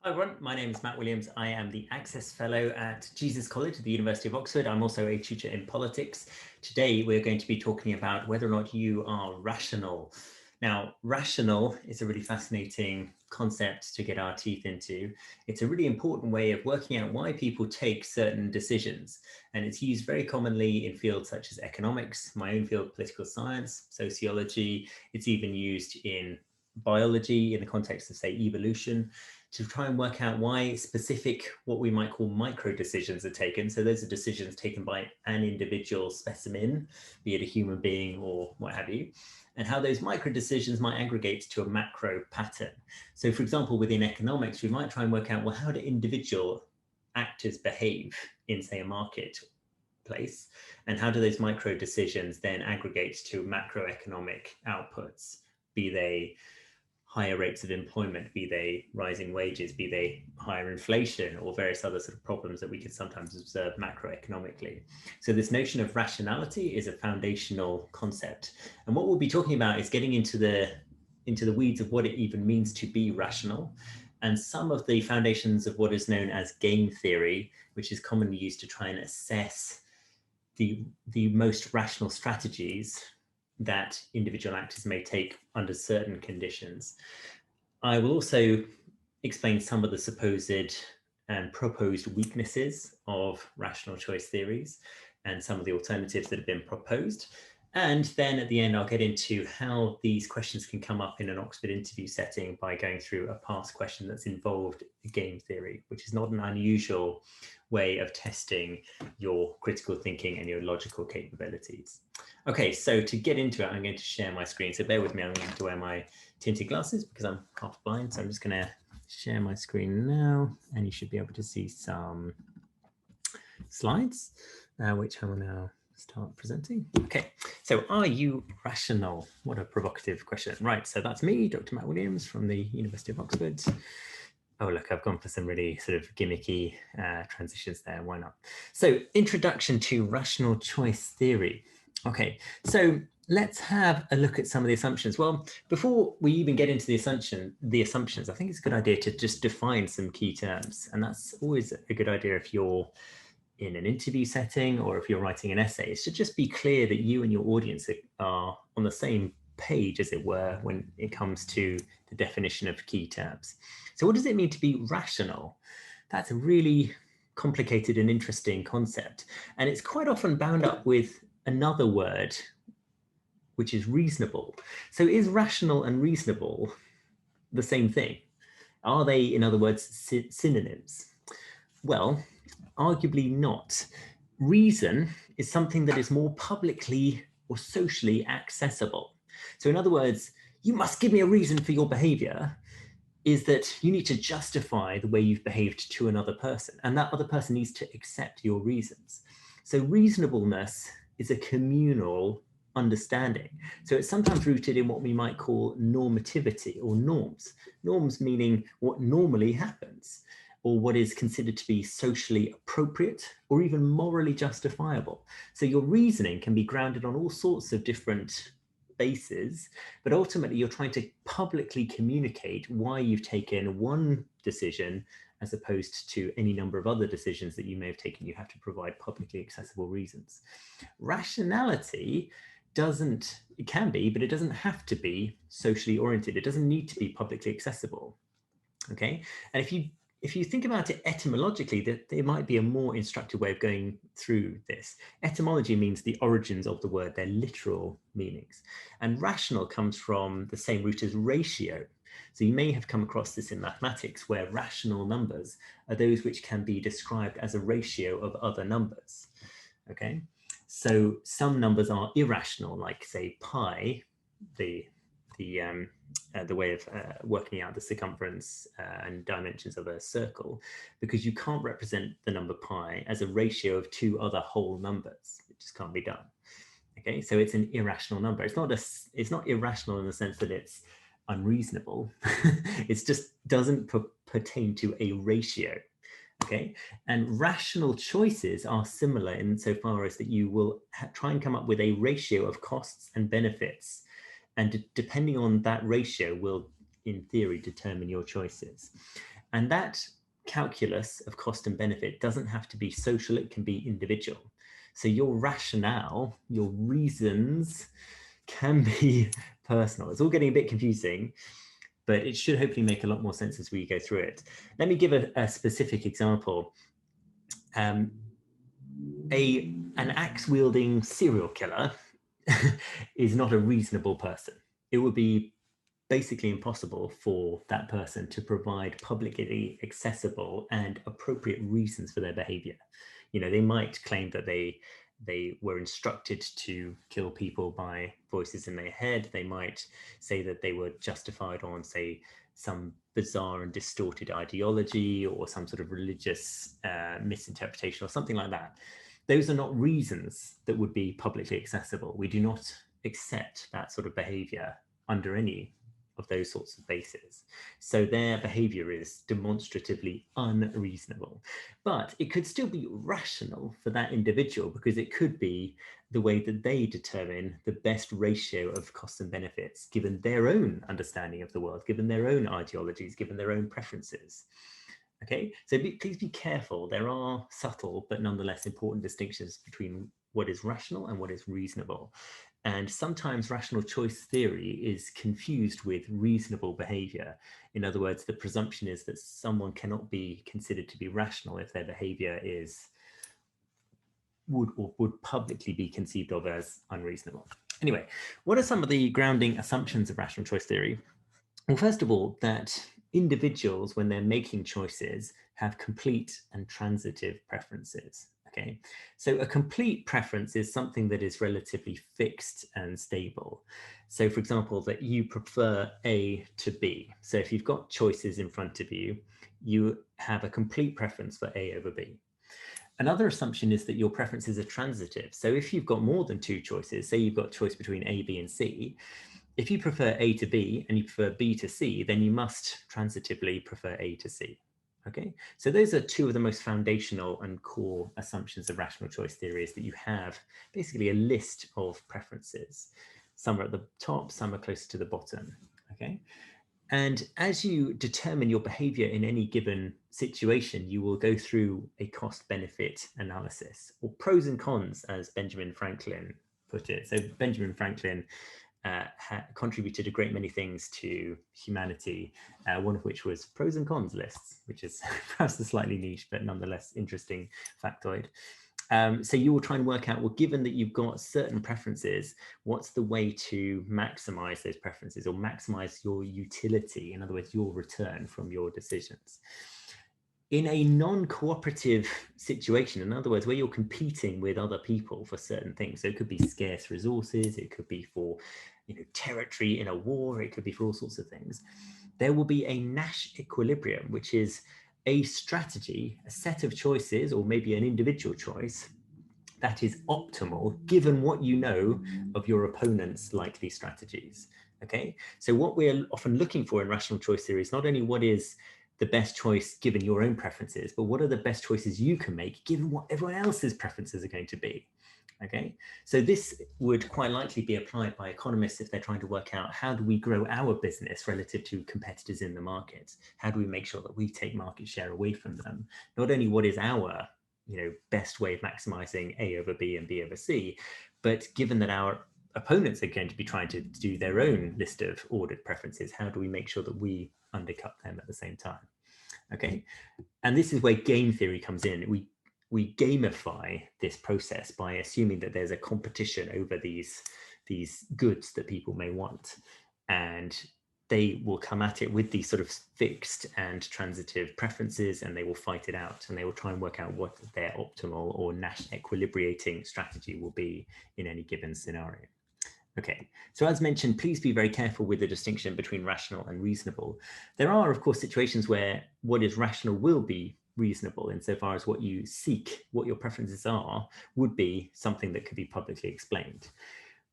Hi everyone, my name is Matt Williams. I am the Access Fellow at Jesus College at the University of Oxford. I'm also a tutor in politics. Today we're going to be talking about whether or not you are rational. Now, rational is a really fascinating concept to get our teeth into. It's a really important way of working out why people take certain decisions. And it's used very commonly in fields such as economics, my own field, political science, sociology. It's even used in biology in the context of, say, evolution, to try and work out why specific, what we might call micro decisions are taken. So those are decisions taken by an individual specimen, be it a human being or what have you, and how those micro decisions might aggregate to a macro pattern. So for example, within economics, we might try and work out, well, how do individual actors behave in, say, a marketplace? And how do those micro decisions then aggregate to macroeconomic outputs, be they higher rates of employment, be they rising wages, be they higher inflation, or various other sort of problems that we can sometimes observe macroeconomically. So this notion of rationality is a foundational concept. And what we'll be talking about is getting into the weeds of what it even means to be rational, and some of the foundations of what is known as game theory, which is commonly used to try and assess the most rational strategies that individual actors may take under certain conditions. I will also explain some of the supposed and proposed weaknesses of rational choice theories and some of the alternatives that have been proposed. And then at the end, I'll get into how these questions can come up in an Oxford interview setting by going through a past question that's involved game theory, which is not an unusual way of testing your critical thinking and your logical capabilities. Okay, so to get into it, I'm going to share my screen. So bear with me, I'm going to wear my tinted glasses because I'm half blind. So I'm just going to share my screen now, and you should be able to see some slides, which I will now start presenting. Okay, so are you rational? What a provocative question. Right, so that's me, Dr. Matt Williams from the University of Oxford. Oh, look, I've gone for some really sort of gimmicky transitions there. Why not? So introduction to rational choice theory. Okay, so let's have a look at some of the assumptions. Well, before we even get into the assumptions, I think it's a good idea to just define some key terms. And that's always a good idea if you're in an interview setting or if you're writing an essay. It should just be clear that you and your audience are on the same page, as it were, when it comes to the definition of key terms. So what does it mean to be rational? That's a really complicated and interesting concept. And it's quite often bound up with another word, which is reasonable. So is rational and reasonable the same thing? Are they, in other words, synonyms? Well, arguably not. Reason is something that is more publicly or socially accessible. So in other words, you must give me a reason for your behavior is that you need to justify the way you've behaved to another person, and that other person needs to accept your reasons. So reasonableness is a communal understanding. So it's sometimes rooted in what we might call normativity or norms. Norms meaning what normally happens, or what is considered to be socially appropriate or even morally justifiable. So your reasoning can be grounded on all sorts of different bases, but ultimately you're trying to publicly communicate why you've taken one decision as opposed to any number of other decisions that you may have taken. You have to provide publicly accessible reasons. Rationality it can be, but it doesn't have to be socially oriented. It doesn't need to be publicly accessible. Okay, and if you think about it etymologically, that there might be a more instructive way of going through this. Etymology means the origins of the word, their literal meanings. And rational comes from the same root as ratio. So you may have come across this in mathematics, where rational numbers are those which can be described as a ratio of other numbers. Okay, so some numbers are irrational, like say pi, the way of working out the circumference and dimensions of a circle, because you can't represent the number pi as a ratio of two other whole numbers. It just can't be done. Okay, so it's an irrational number. It's not irrational in the sense that it's unreasonable. It just doesn't pertain to a ratio. Okay, and rational choices are similar insofar as that you will try and come up with a ratio of costs and benefits, and depending on that ratio will, in theory, determine your choices. And that calculus of cost and benefit doesn't have to be social, it can be individual. So your rationale, your reasons can be personal. It's all getting a bit confusing, but it should hopefully make a lot more sense as we go through it. Let me give a specific example. An axe-wielding serial killer is not a reasonable person. It would be basically impossible for that person to provide publicly accessible and appropriate reasons for their behavior. They might claim that they were instructed to kill people by voices in their head. They might say that they were justified on, say, some bizarre and distorted ideology or some sort of religious misinterpretation or something like that. Those are not reasons that would be publicly accessible. We do not accept that sort of behavior under any of those sorts of bases. So their behavior is demonstratively unreasonable. But it could still be rational for that individual because it could be the way that they determine the best ratio of costs and benefits given their own understanding of the world, given their own ideologies, given their own preferences. Okay, so please be careful. There are subtle but nonetheless important distinctions between what is rational and what is reasonable. And sometimes rational choice theory is confused with reasonable behavior. In other words, the presumption is that someone cannot be considered to be rational if their behavior would publicly be conceived of as unreasonable. Anyway, what are some of the grounding assumptions of rational choice theory? Well, first of all, that individuals, when they're making choices, have complete and transitive preferences. Okay, so a complete preference is something that is relatively fixed and stable. So, for example, that you prefer A to B. So, if you've got choices in front of you, you have a complete preference for A over B. Another assumption is that your preferences are transitive. So, if you've got more than two choices, say you've got choice between A, B, and C, if you prefer A to B and you prefer B to C, then you must transitively prefer A to C. Okay, so those are two of the most foundational and core assumptions of rational choice theory, is that you have basically a list of preferences. Some are at the top, some are closer to the bottom. Okay, and as you determine your behavior in any given situation, you will go through a cost-benefit analysis, or pros and cons, as Benjamin Franklin put it. So Benjamin Franklin contributed a great many things to humanity, one of which was pros and cons lists, which is perhaps a slightly niche, but nonetheless interesting factoid. So you will try and work out, well, given that you've got certain preferences, what's the way to maximize those preferences or maximize your utility, in other words, your return from your decisions. In a non-cooperative situation, in other words, where you're competing with other people for certain things, so it could be scarce resources, it could be for territory in a war, it could be for all sorts of things, there will be a Nash equilibrium, which is a strategy, a set of choices, or maybe an individual choice that is optimal given what you know of your opponent's likely strategies. Okay, so what we're often looking for in rational choice theory is not only what is the best choice given your own preferences, but what are the best choices you can make given what everyone else's preferences are going to be. Okay, so this would quite likely be applied by economists if they're trying to work out, how do we grow our business relative to competitors in the market? How do we make sure that we take market share away from them? Not only what is our best way of maximizing A over B and B over C, but given that our opponents are going to be trying to do their own list of ordered preferences, how do we make sure that we undercut them at the same time? Okay, and this is where game theory comes in. We gamify this process by assuming that there's a competition over these goods that people may want, and they will come at it with these sort of fixed and transitive preferences, and they will fight it out, and they will try and work out what their optimal or Nash equilibrating strategy will be in any given scenario. Okay, so as mentioned, please be very careful with the distinction between rational and reasonable. There are, of course, situations where what is rational will be reasonable insofar as what you seek, what your preferences are, would be something that could be publicly explained.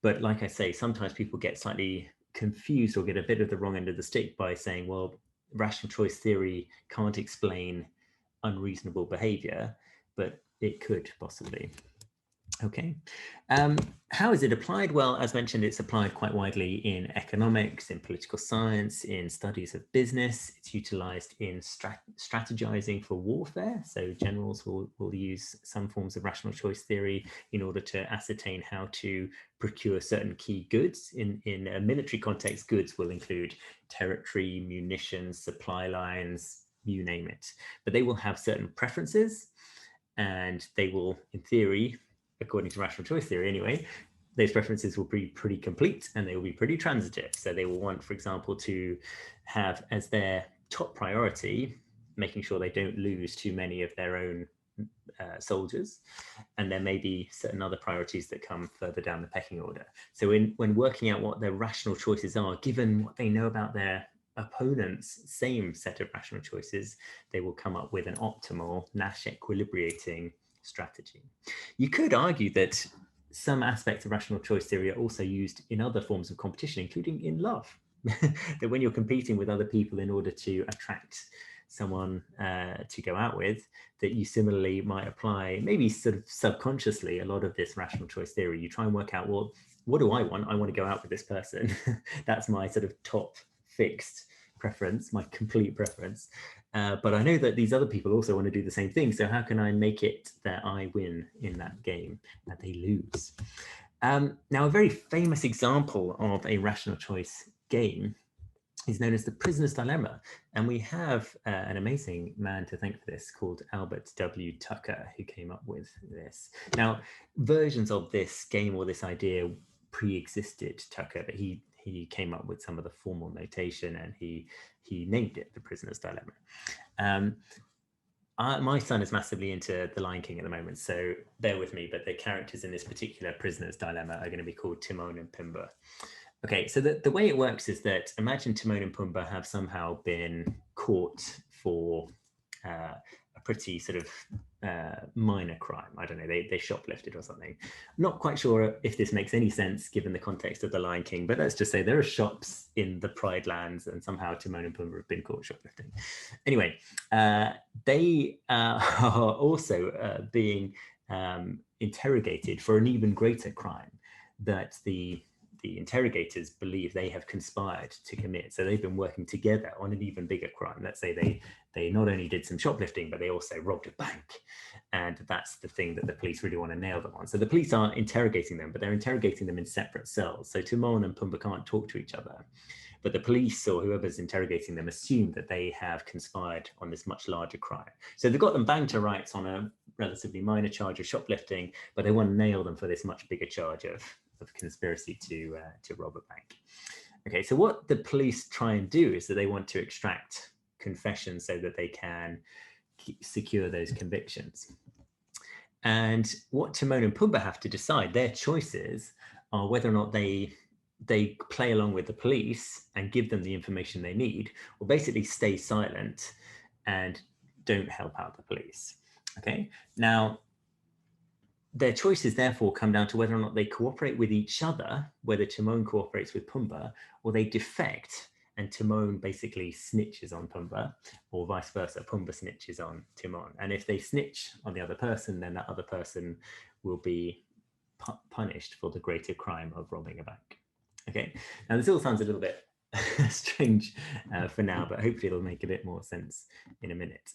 But like I say, sometimes people get slightly confused or get a bit of the wrong end of the stick by saying, well, rational choice theory can't explain unreasonable behavior, but it could possibly. Okay. How is it applied? Well, as mentioned, it's applied quite widely in economics, in political science, in studies of business. It's utilized in strategizing for warfare. So generals will use some forms of rational choice theory in order to ascertain how to procure certain key goods. In a military context, goods will include territory, munitions, supply lines, you name it. But they will have certain preferences, and they will, in theory, according to rational choice theory anyway, those preferences will be pretty complete and they will be pretty transitive. So they will want, for example, to have as their top priority making sure they don't lose too many of their own soldiers. And there may be certain other priorities that come further down the pecking order. So when working out what their rational choices are, given what they know about their opponent's same set of rational choices, they will come up with an optimal Nash equilibrating strategy. You could argue that some aspects of rational choice theory are also used in other forms of competition, including in love. That when you're competing with other people in order to attract someone to go out with, that you similarly might apply, maybe sort of subconsciously, a lot of this rational choice theory. You try and work out, well, what do I want? I want to go out with this person. That's my sort of top fixed preference, my complete preference. But I know that these other people also want to do the same thing. So how can I make it that I win in that game, that they lose? Now, a very famous example of a rational choice game is known as the prisoner's dilemma. And we have an amazing man to thank for this called Albert W. Tucker, who came up with this. Now, versions of this game or this idea pre-existed Tucker, but he came up with some of the formal notation and he named it the prisoner's dilemma. My son is massively into The Lion King at the moment, so bear with me, but the characters in this particular prisoner's dilemma are going to be called Timon and Pumbaa. Okay, so the way it works is that imagine Timon and Pumbaa have somehow been caught for a pretty sort of minor crime. I don't know, they shoplifted or something. I'm not quite sure if this makes any sense given the context of The Lion King, but let's just say there are shops in the Pride Lands and somehow Timon and Pumbaa have been caught shoplifting. Anyway, they are also being interrogated for an even greater crime that the interrogators believe they have conspired to commit. So they've been working together on an even bigger crime. Let's say they not only did some shoplifting, but they also robbed a bank. And that's the thing that the police really want to nail them on. So the police are interrogating them, but they're interrogating them in separate cells. So Timon and Pumbaa can't talk to each other. But the police or whoever's interrogating them assume that they have conspired on this much larger crime. So they've got them banged to rights on a relatively minor charge of shoplifting, but they want to nail them for this much bigger charge of conspiracy to rob a bank. Okay, so what the police try and do is that they want to extract confessions so that they can secure those convictions. And what Timon and Pumbaa have to decide, their choices are whether or not they play along with the police and give them the information they need, or basically stay silent and don't help out the police. Okay, now their choices therefore come down to whether or not they cooperate with each other, whether Timon cooperates with Pumbaa, or they defect and Timon basically snitches on Pumbaa, or vice versa, Pumbaa snitches on Timon. And if they snitch on the other person, then that other person will be punished for the greater crime of robbing a bank. Okay, now this all sounds a little bit strange for now, but hopefully it'll make a bit more sense in a minute.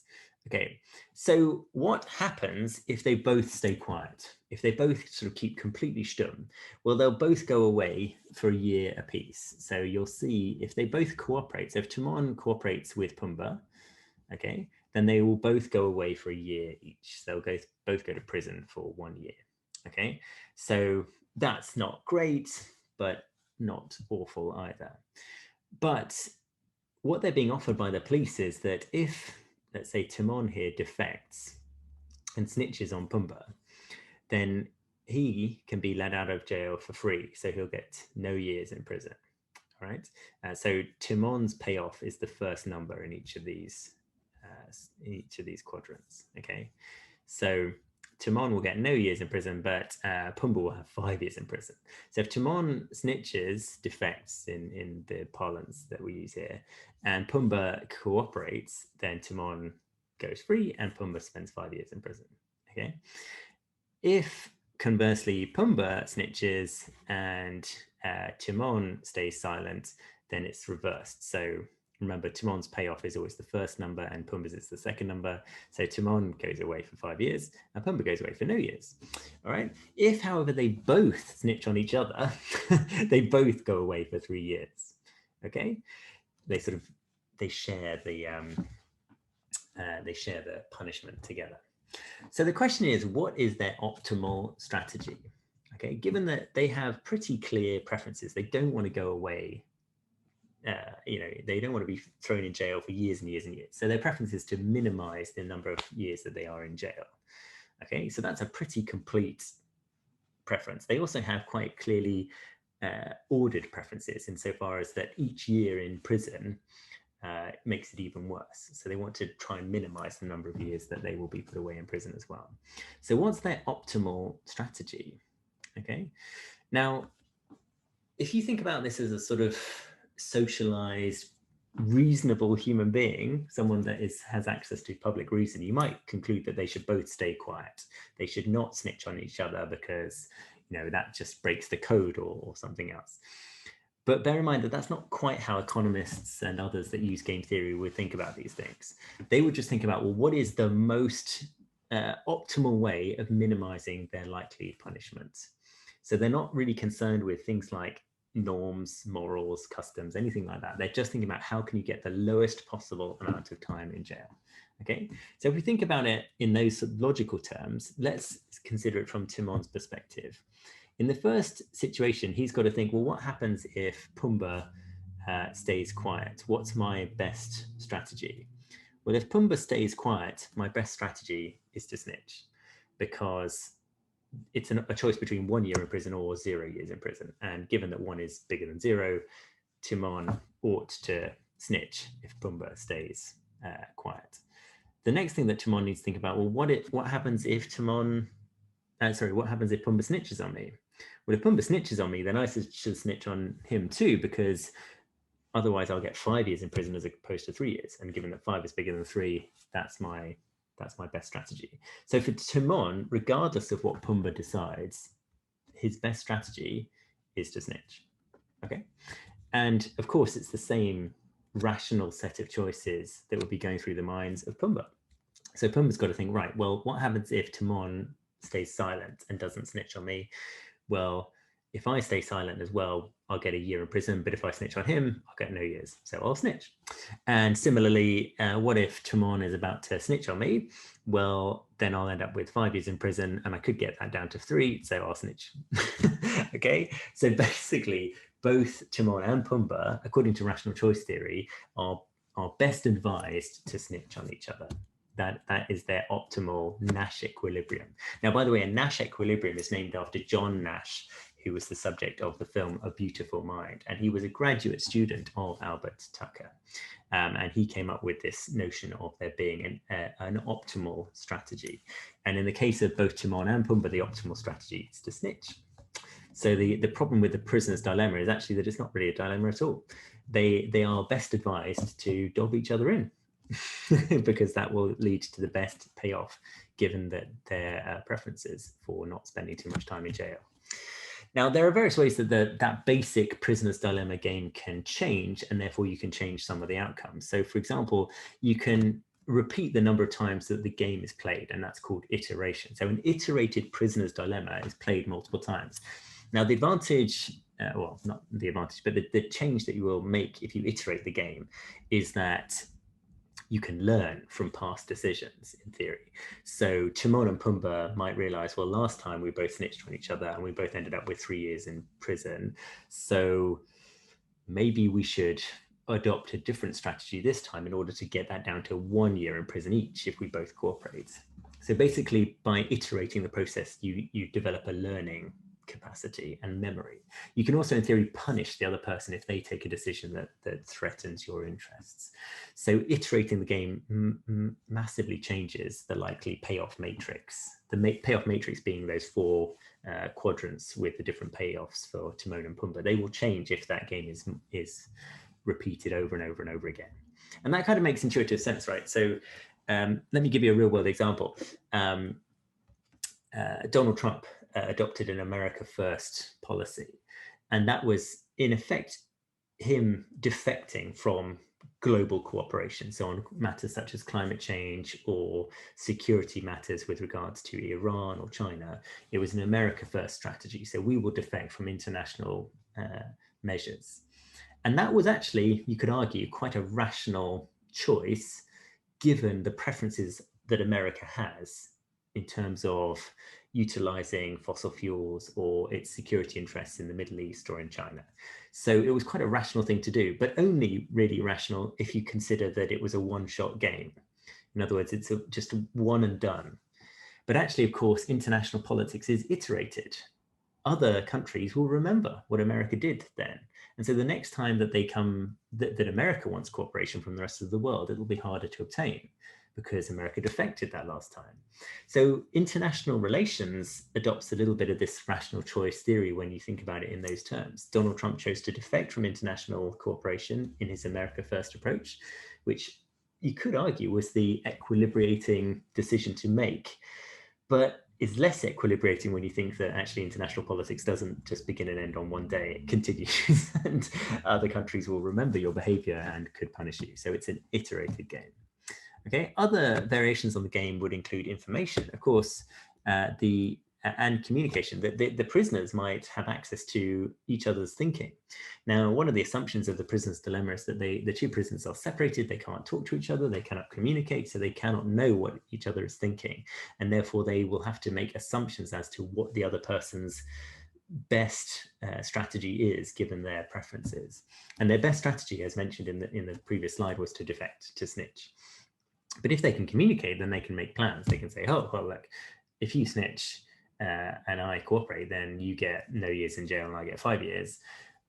Okay, so what happens if they both stay quiet? If they both sort of keep completely stum? Well, they'll both go away for a year apiece. So you'll see if they both cooperate. So if Timon cooperates with Pumbaa, okay, then they will both go away for a year each. They'll both go to prison for 1 year. Okay, so that's not great, but not awful either. But what they're being offered by the police is that if, let's say, Timon here defects and snitches on Pumbaa, then he can be let out of jail for free. So he'll get no years in prison. All right. So Timon's payoff is the first number in each of these quadrants. Okay. So Timon will get no years in prison, but Pumbaa will have 5 years in prison. So if Timon snitches, defects in the parlance that we use here, and Pumbaa cooperates, then Timon goes free and Pumbaa spends 5 years in prison. Okay. If conversely, Pumbaa snitches and Timon stays silent, then it's reversed. So remember, Timon's payoff is always the first number and Pumbaa's is the second number. So Timon goes away for 5 years and Pumbaa goes away for no years. All right. If, however, they both snitch on each other, they both go away for 3 years. Okay. They share the punishment together. So the question is, what is their optimal strategy? Okay, given that they have pretty clear preferences, they don't want to go away. They don't want to be thrown in jail for years and years and years. So their preference is to minimize the number of years that they are in jail. Okay, so that's a pretty complete preference. They also have quite clearly ordered preferences insofar as that each year in prison makes it even worse. So they want to try and minimize the number of years that they will be put away in prison as well. So what's their optimal strategy? Okay, now, if you think about this as a sort of socialized, reasonable human being, someone that has access to public reason, you might conclude that they should both stay quiet. They should not snitch on each other because, that just breaks the code or something else. But bear in mind that that's not quite how economists and others that use game theory would think about these things. They would just think about, well, what is the most optimal way of minimizing their likely punishment? So they're not really concerned with things like norms, morals, customs, anything like that. They're just thinking about how can you get the lowest possible amount of time in jail. Okay, so if we think about it in those logical terms, let's consider it from Timon's perspective. In the first situation, he's got to think, well, what happens if Pumbaa stays quiet? What's my best strategy? Well, if Pumbaa stays quiet, my best strategy is to snitch, because it's a choice between 1 year in prison or 0 years in prison. And given that 1 is bigger than 0, Timon ought to snitch if Pumbaa stays quiet. The next thing that Timon needs to think about, well, what happens if Pumbaa snitches on me? Well, if Pumbaa snitches on me, then I should snitch on him too, because otherwise I'll get 5 years in prison as opposed to 3 years. And given that 5 is bigger than 3, that's my best strategy. So for Timon, regardless of what Pumbaa decides, his best strategy is to snitch. Okay, and of course it's the same rational set of choices that will be going through the minds of Pumbaa. So Pumbaa's got to think, right, well, what happens if Timon stays silent and doesn't snitch on me? Well, if I stay silent as well, I'll get 1 year in prison, but if I snitch on him, I'll get no years, so I'll snitch. And similarly, what if Timon is about to snitch on me? Well, then I'll end up with 5 years in prison, and I could get that down to 3, so I'll snitch. Okay, so basically, both Timon and Pumbaa, according to rational choice theory, are best advised to snitch on each other. That is their optimal Nash equilibrium. Now, by the way, a Nash equilibrium is named after John Nash, who was the subject of the film A Beautiful Mind. And he was a graduate student of Albert Tucker. And he came up with this notion of there being an optimal strategy. And in the case of both Timon and Pumbaa, the optimal strategy is to snitch. So the problem with the prisoner's dilemma is actually that it's not really a dilemma at all. They are best advised to dob each other in. Because that will lead to the best payoff, given that their preferences for not spending too much time in jail. Now, there are various ways that that basic prisoner's dilemma game can change, and therefore you can change some of the outcomes. So, for example, you can repeat the number of times that the game is played, and that's called iteration. So an iterated prisoner's dilemma is played multiple times. Now, the advantage, well, not the advantage, but the change that you will make if you iterate the game is that you can learn from past decisions, in theory. So Timon and Pumbaa might realize, well, last time we both snitched on each other and we both ended up with 3 years in prison. So maybe we should adopt a different strategy this time in order to get that down to 1 year in prison each if we both cooperate. So basically, by iterating the process, you develop a learning capacity and memory. You can also, in theory, punish the other person if they take a decision that threatens your interests. So iterating the game massively changes the likely payoff matrix. The payoff matrix being those 4 quadrants with the different payoffs for Timon and Pumbaa. They will change if that game is repeated over and over and over again. And that kind of makes intuitive sense, right? So let me give you a real world example. Donald Trump adopted an America First policy. And that was, in effect, him defecting from global cooperation. So on matters such as climate change or security matters with regards to Iran or China, it was an America First strategy. So we will defect from international measures. And that was actually, you could argue, quite a rational choice given the preferences that America has in terms of utilizing fossil fuels or its security interests in the Middle East or in China. So it was quite a rational thing to do, but only really rational if you consider that it was a one-shot game. In other words, it's just one and done. But actually, of course, international politics is iterated. Other countries will remember what America did then. And so the next time that they come, that America wants cooperation from the rest of the world, it'll be harder to obtain because America defected that last time. So international relations adopts a little bit of this rational choice theory when you think about it in those terms. Donald Trump chose to defect from international cooperation in his America First approach, which you could argue was the equilibrating decision to make, but is less equilibrating when you think that actually international politics doesn't just begin and end on one day. It continues and other countries will remember your behavior and could punish you. So it's an iterated game. Okay, other variations on the game would include information, of course, and communication. The prisoners might have access to each other's thinking. Now, one of the assumptions of the prisoner's dilemma is that the two prisoners are separated, they can't talk to each other, they cannot communicate, so they cannot know what each other is thinking. And therefore, they will have to make assumptions as to what the other person's best strategy is given their preferences. And their best strategy, as mentioned in the previous slide, was to defect, to snitch. But if they can communicate, then they can make plans. They can say, oh, well, look, if you snitch and I cooperate, then you get no years in jail and I get 5 years.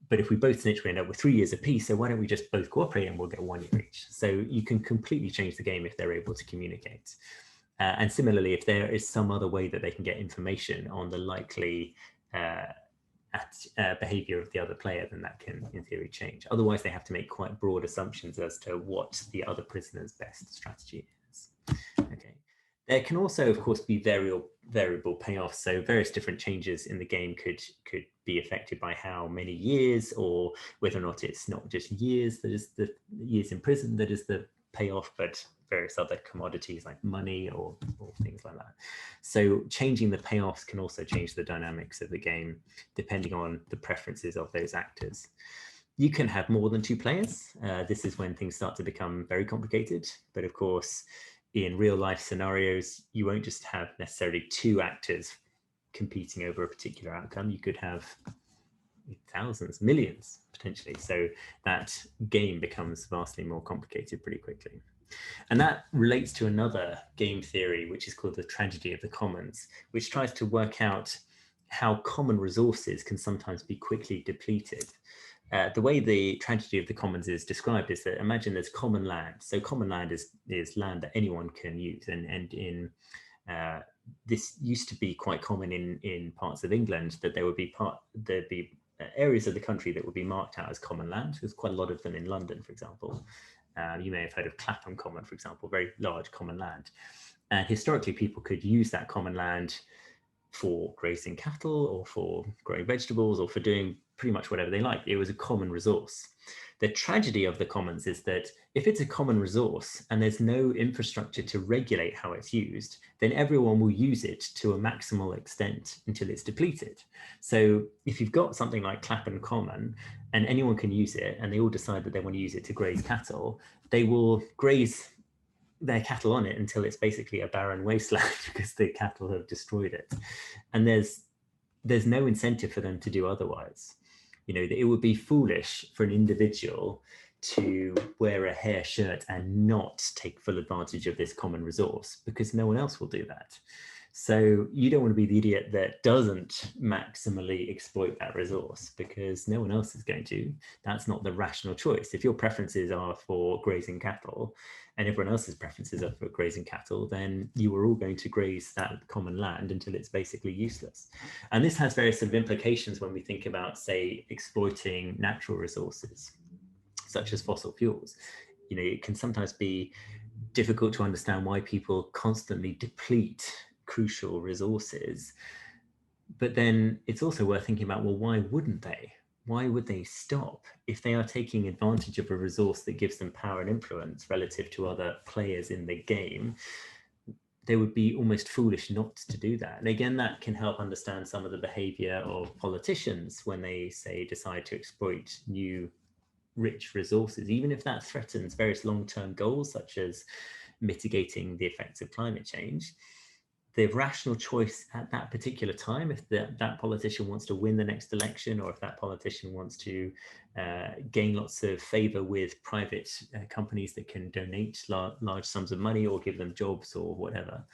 But if we both snitch, we end up with 3 years apiece. So why don't we just both cooperate and we'll get 1 year each? So you can completely change the game if they're able to communicate. And similarly, if there is some other way that they can get information on the likely behavior of the other player, then that can, in theory, change. Otherwise, they have to make quite broad assumptions as to what the other prisoner's best strategy is. Okay. There can also, of course, be variable payoffs. So various different changes in the game could be affected by how many years, or whether or not it's not just years that is the years in prison that is the payoff, but various other commodities like money or things like that. So changing the payoffs can also change the dynamics of the game depending on the preferences of those actors. You can have more than 2 players. This is when things start to become very complicated. But of course, in real life scenarios, you won't just have necessarily 2 actors competing over a particular outcome. You could have thousands, millions potentially. So that game becomes vastly more complicated pretty quickly. And that relates to another game theory, which is called the tragedy of the commons, which tries to work out how common resources can sometimes be quickly depleted. The way the tragedy of the commons is described is that imagine there's common land. So common land is land that anyone can use. And in this used to be quite common in parts of England, that there'd be areas of the country that would be marked out as common land. There's quite a lot of them in London, for example. You may have heard of Clapham Common, for example, very large common land. And historically, people could use that common land for grazing cattle or for growing vegetables or for doing pretty much whatever they liked. It was a common resource. The tragedy of the commons is that if it's a common resource and there's no infrastructure to regulate how it's used, then everyone will use it to a maximal extent until it's depleted. So if you've got something like Clapham Common and anyone can use it and they all decide that they want to use it to graze cattle, they will graze their cattle on it until it's basically a barren wasteland because the cattle have destroyed it. And there's no incentive for them to do otherwise. You know, it would be foolish for an individual to wear a hair shirt and not take full advantage of this common resource because no one else will do that. So you don't want to be the idiot that doesn't maximally exploit that resource because no one else is going to. That's not the rational choice. If your preferences are for grazing cattle and everyone else's preferences are for grazing cattle, then you are all going to graze that common land until it's basically useless. And this has various sort of implications when we think about, say, exploiting natural resources, such as fossil fuels. You know, it can sometimes be difficult to understand why people constantly deplete crucial resources But then it's also worth thinking about, well, why wouldn't they? Why would they stop if they are taking advantage of a resource that gives them power and influence relative to other players in the game? They would be almost foolish not to do that. And again, that can help understand some of the behavior of politicians when they say decide to exploit new rich resources, even if that threatens various long-term goals such as mitigating the effects of climate change. The rational choice at that particular time, if that politician wants to win the next election, or if that politician wants to gain lots of favor with private companies that can donate large sums of money or give them jobs or whatever,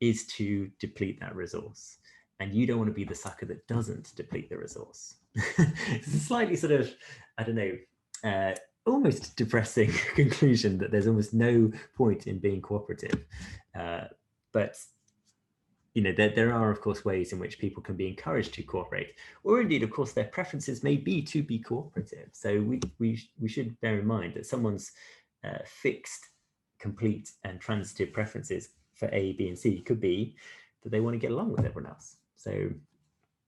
is to deplete that resource. And you don't want to be the sucker that doesn't deplete the resource. It's a slightly sort of, I don't know, almost depressing conclusion that there's almost no point in being cooperative. But there are, of course, ways in which people can be encouraged to cooperate, or indeed, of course, their preferences may be to be cooperative. So we should bear in mind that someone's fixed, complete, and transitive preferences for A, B, and C could be that they want to get along with everyone else. So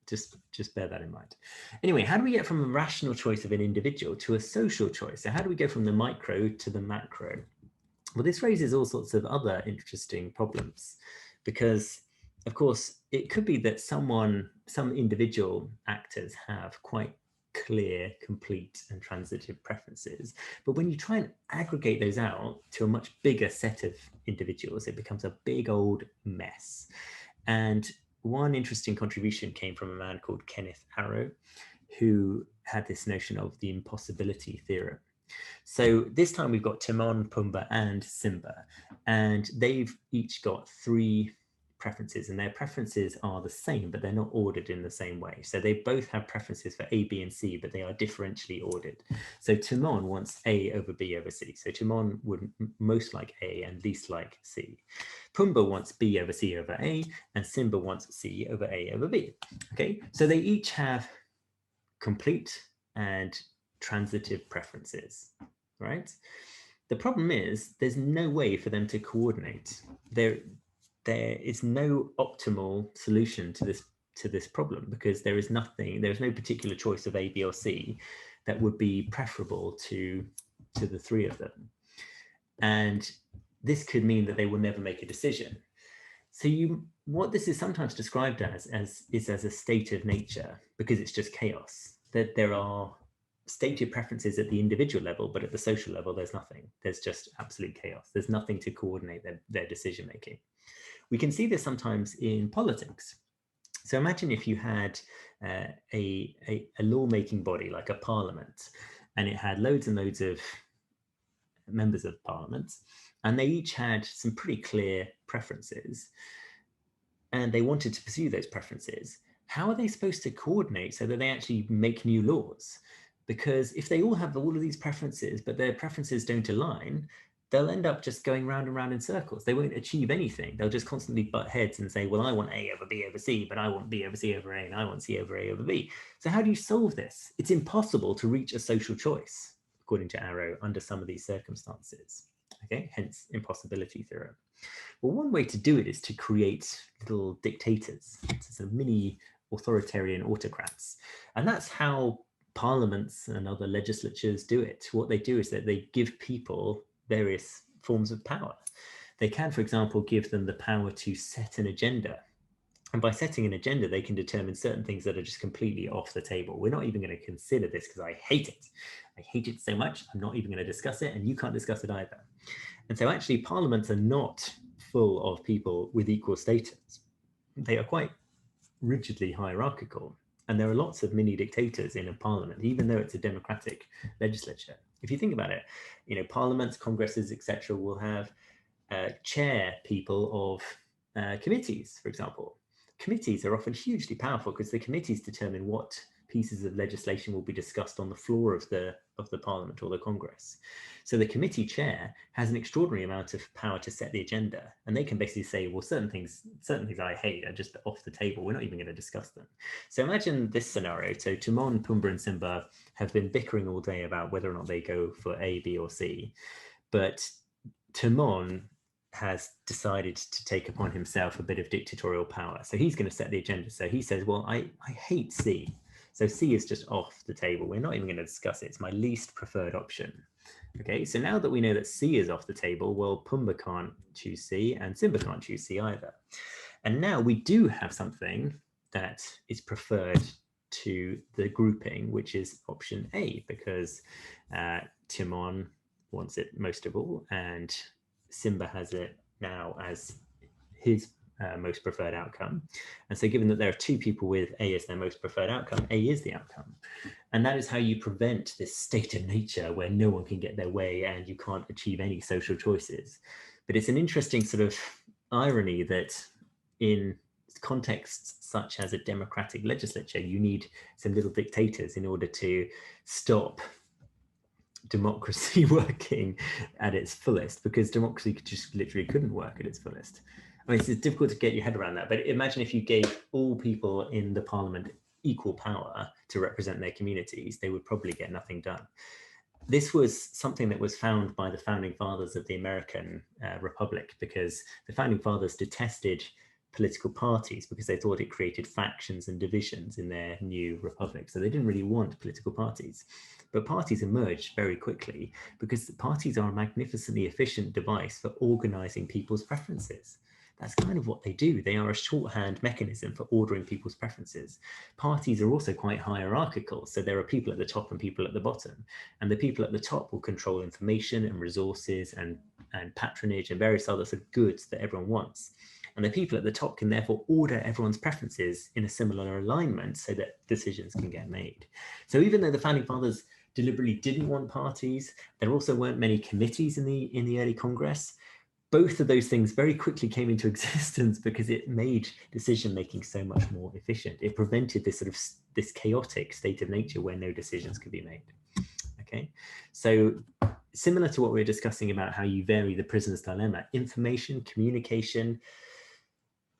just bear that in mind. Anyway, how do we get from a rational choice of an individual to a social choice? So how do we go from the micro to the macro? Well, this raises all sorts of other interesting problems, because of course, it could be that some individual actors have quite clear, complete, and transitive preferences. But when you try and aggregate those out to a much bigger set of individuals, it becomes a big old mess. And one interesting contribution came from a man called Kenneth Arrow, who had this notion of the impossibility theorem. So this time we've got Timon, Pumbaa, and Simba, and they've each got 3 preferences, and their preferences are the same, but they're not ordered in the same way. So they both have preferences for A, B, and C, but they are differentially ordered. So Timon wants A over B over C. So Timon would most like A and least like C. Pumbaa wants B over C over A, and Simba wants C over A over B. Okay, so they each have complete and transitive preferences, right? The problem is there's no way for them to coordinate. There is no optimal solution to this problem, because there is no particular choice of A, B, or C that would be preferable to the 3 of them. And this could mean that they will never make a decision. So what this is sometimes described as a state of nature, because it's just chaos, that there are stated preferences at the individual level, but at the social level, there's nothing. There's just absolute chaos. There's nothing to coordinate their decision making. We can see this sometimes in politics. So imagine if you had a lawmaking body like a parliament, and it had loads and loads of members of parliament, and they each had some pretty clear preferences, and they wanted to pursue those preferences. How are they supposed to coordinate so that they actually make new laws? Because if they all have all of these preferences, but their preferences don't align, they'll end up just going round and round in circles. They won't achieve anything. They'll just constantly butt heads and say, well, I want A over B over C, but I want B over C over A, and I want C over A over B. So how do you solve this? It's impossible to reach a social choice, according to Arrow, under some of these circumstances. Okay, hence impossibility theorem. Well, one way to do it is to create little dictators, sort of mini authoritarian autocrats. And that's how parliaments and other legislatures do it. What they do is that they give people various forms of power. They can, for example, give them the power to set an agenda. And by setting an agenda, they can determine certain things that are just completely off the table. We're not even going to consider this because I hate it. I hate it so much, I'm not even going to discuss it, and you can't discuss it either. And so actually parliaments are not full of people with equal status. They are quite rigidly hierarchical. And there are lots of mini dictators in a parliament, even though it's a democratic legislature. If you think about it, parliaments, congresses, etc., will have chair people of committees, for example. Committees are often hugely powerful because the committees determine what pieces of legislation will be discussed on the floor of the parliament or the Congress. So the committee chair has an extraordinary amount of power to set the agenda, and they can basically say, well, certain things I hate are just off the table. We're not even going to discuss them. So imagine this scenario. So Timon, Pumbaa, and Simba have been bickering all day about whether or not they go for A, B, or C. But Timon has decided to take upon himself a bit of dictatorial power. So he's going to set the agenda. So he says, well, I hate C. So C is just off the table. We're not even going to discuss it. It's my least preferred option. Okay, so now that we know that C is off the table, well, Pumbaa can't choose C and Simba can't choose C either. And now we do have something that is preferred to the grouping, which is option A, because Timon wants it most of all, and Simba has it now as his most preferred outcome. And so given that there are two people with A as their most preferred outcome, A is the outcome. And that is how you prevent this state of nature where no one can get their way and you can't achieve any social choices. But it's an interesting sort of irony that in contexts such as a democratic legislature, you need some little dictators in order to stop democracy working at its fullest, because democracy just literally couldn't work at its fullest. I mean, it's difficult to get your head around that, but imagine if you gave all people in the parliament equal power to represent their communities, they would probably get nothing done. This was something that was found by the founding fathers of the American Republic, because the founding fathers detested political parties because they thought it created factions and divisions in their new republic. So they didn't really want political parties. But parties emerged very quickly because parties are a magnificently efficient device for organizing people's preferences. That's kind of what they do. They are a shorthand mechanism for ordering people's preferences. Parties are also quite hierarchical. So there are people at the top and people at the bottom. And the people at the top will control information and resources and patronage and various other sort of goods that everyone wants. And the people at the top can therefore order everyone's preferences in a similar alignment so that decisions can get made. So even though the founding fathers deliberately didn't want parties, there also weren't many committees in the early Congress. Both of those things very quickly came into existence because it made decision-making so much more efficient. It prevented this chaotic state of nature where no decisions could be made. Okay, so similar to what we were discussing about how you vary the prisoner's dilemma, information, communication,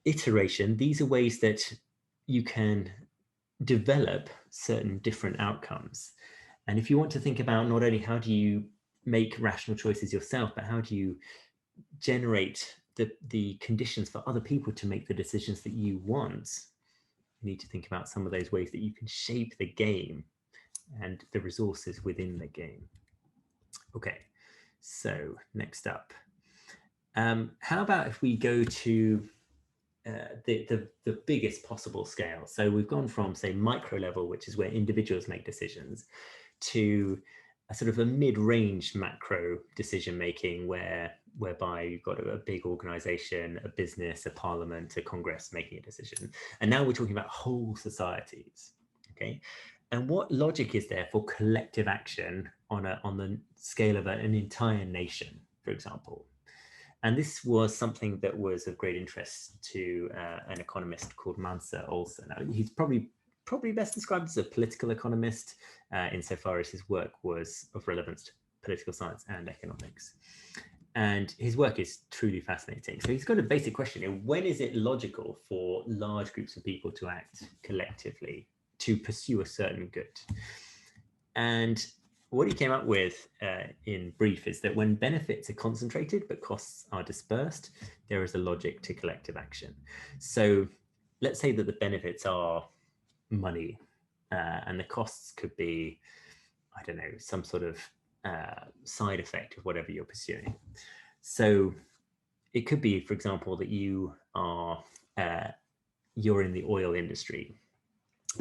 iteration, these are ways that you can develop certain different outcomes. And if you want to think about not only how do you make rational choices yourself, but how do you generate the conditions for other people to make the decisions that you want, you need to think about some of those ways that you can shape the game and the resources within the game. Okay, so next up, how about if we go to the biggest possible scale? So we've gone from, say, micro level, which is where individuals make decisions, to a sort of a mid-range macro decision making whereby you've got a big organization, a business, a parliament, a congress making a decision. And now we're talking about whole societies. Okay, and what logic is there for collective action on the scale of an entire nation, for example? And this was something that was of great interest to an economist called Mansur Olson. Now, he's probably best described as a political economist insofar as his work was of relevance to political science and economics. And his work is truly fascinating. So he's got a basic question: when is it logical for large groups of people to act collectively to pursue a certain good? And what he came up with in brief is that when benefits are concentrated but costs are dispersed, there is a logic to collective action. So let's say that the benefits are money and the costs could be, I don't know, some sort of side effect of whatever you're pursuing. So it could be, for example, that you are you're in the oil industry